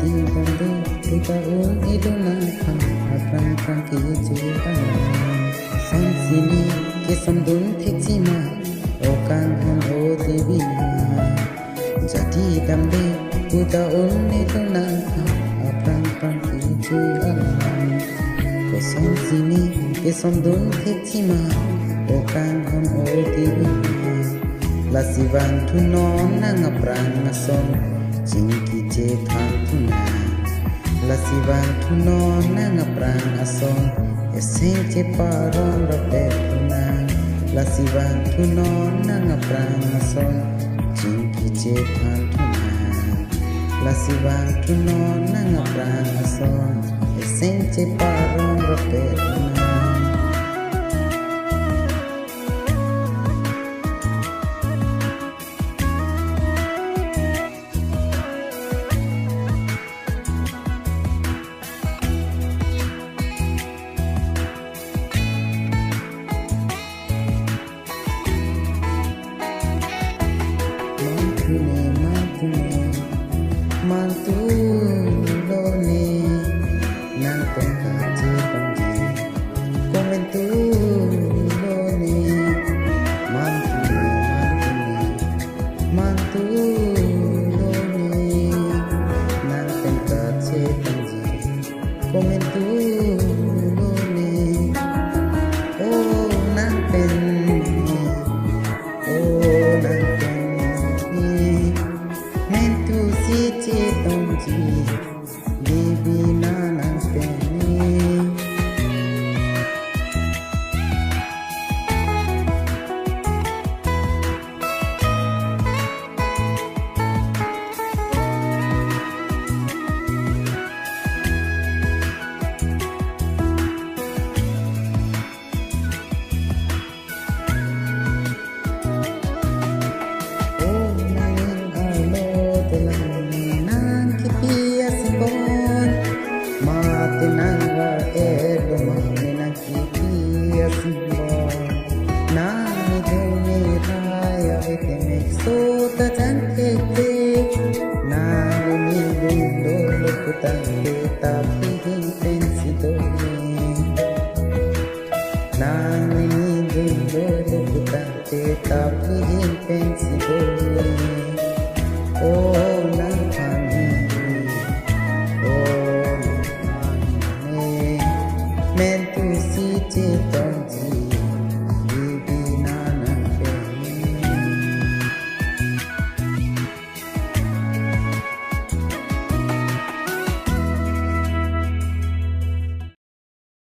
jadi bandu kita itu nakam aprang aprang kiji san sini kesandun tekcima okan han o devi jadi damde kita itu nakam aprang aprang kiji kosan sini kesandun tekcima okan han o devi lasivan tu non nang aprang nason Jingki je thang tuna lasivan tu non nang aprang ason eseng je paron rape tuna lasivan tu non nang aprang ason jingki je thang tuna lasivan tu non nang aprang ason eseng je paron rape tuna mantu lone nang tengah jepanji komentu lone mantu lone nang tengah jepanji komentu lone oh nang pen Devi Nanang Peni tapi pensi dole oh